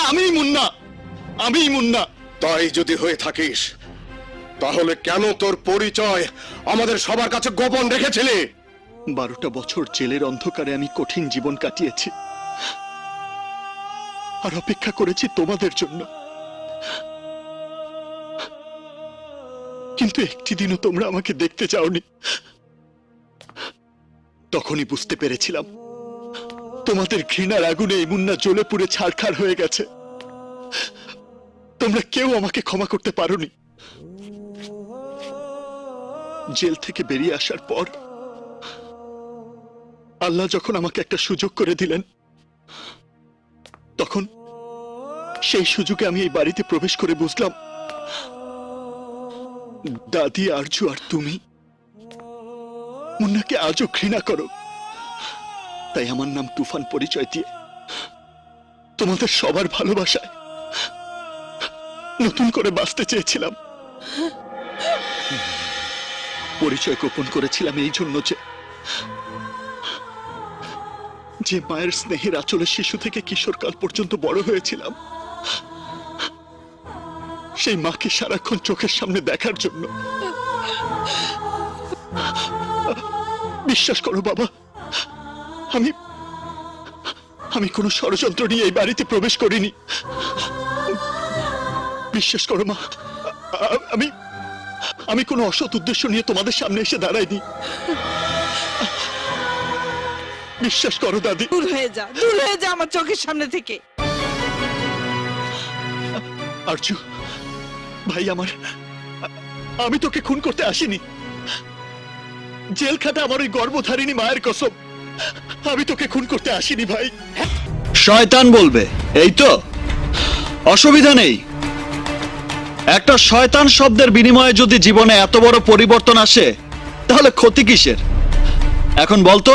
আমি মুন্না। তাই যদি হয়ে থাকিস তাহলে কেন তোর পরিচয় আমাদের সবার কাছে গোপন রেখেছিলি? 12টা বছর জেলের অন্ধকারে আমি কঠিন জীবন কাটিয়েছি, আর অপেক্ষা করেছি তোমাদের জন্য। কিন্তু একটি দিনও তোমরা আমাকে দেখতে চাওনি। তখনই বুঝতে পেরেছিলাম তোমাদের ঘৃণার আগুনে এই মুন্না জ্বলে পুড়ে ছারখার হয়ে গেছে। তোমরা কেউ আমাকে ক্ষমা করতে পারোনি। জেল থেকে বেরিয়ে আসার পর আল্লাহ যখন আমাকে একটা সুযোগ করে দিলেন, তখন সেই সুযোগে আমি এই বাড়িতে প্রবেশ করে বুঝলাম দাদি, আরজু আর তুমি মুন্নাকে আজও ঘৃণা করো। তাই আমার নাম তুফান পরিচয় দিয়ে তোমাদের সবার ভালোবাসায় নতুন করে বাঁচতে চেয়েছিলাম। পরিচয় গোপন করেছিলাম এই জন্য যে মায়ের স্নেহের আঁচলে শিশু থেকে কিশোরকাল পর্যন্ত বড় হয়েছিলাম, সেই মাকে সারাক্ষণ চোখের সামনে দেখার জন্য। বিশ্বাস করো বাবা, আমি কোনো ষড়যন্ত্র নিয়ে এই বাড়িতে প্রবেশ করিনি। বিশ্বাস করো মা, আমি কোনো অসৎ উদ্দেশ্য নিয়ে তোমাদের সামনে এসে দাঁড়াইনি। বিশ্বাস করো দাদি। দূর হয়ে যা আমার চোখের সামনে থেকে। আরজু ভাই আমার, আমি তোকে খুন করতে আসিনি। জেল খাটা আমার ওই গর্ভধারিণী মায়ের কসম, আমি তোকে খুন করতে আসিনি ভাই। শয়তান বলবে, এই তো, অসুবিধা নেই। একটা শয়তান শব্দের বিনিময়ে যদি জীবনে এত বড় পরিবর্তন আসে, তাহলে ক্ষতি কিসের? এখন বলতো,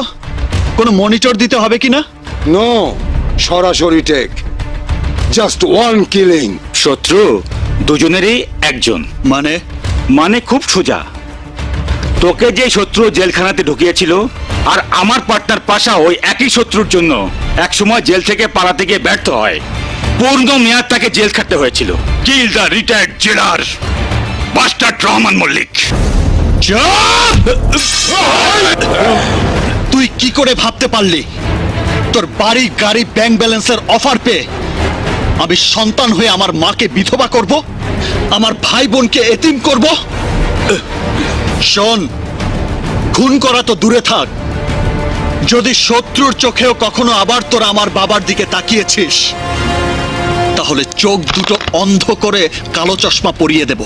কোনো মনিটর দিতে হবে কিনা? নো, সরাসরি টেক, জাস্ট ওয়ান কিলিং। শত্রু দুজনেরই একজন। মানে খুব সোজা। তোকে যে শত্রু জেলখানাতে ঢুকিয়েছিল, আর আমার পার্টনার পাশা ওই একই শত্রুর জন্য একসময় জেল থেকে পালাতে গিয়ে ব্যর্থ হয়। পূর্ণ মেয়াদ তাকে জেল খাটতে হয়েছিল। কিল দ্য রিটায়ার্ড জেলার মাস্টার রহমান মল্লিক। তুই কি করে ভাবতে পারলি তোর বাড়ি গাড়ি ব্যাংক ব্যালেন্সের অফার পেয়ে আমি সন্তান হয়ে আমার মাকে বিধবা করব, আমার ভাই বোনকে এতিম করব? শোন, খুন করা তো দূরে থাক, যদি শত্রুর চোখেও কখনো আবার তোরা আমার বাবার দিকে তাকিয়েছিস, তাহলে চোখ দুটো অন্ধ করে কালো চশমা পরিয়ে দেব।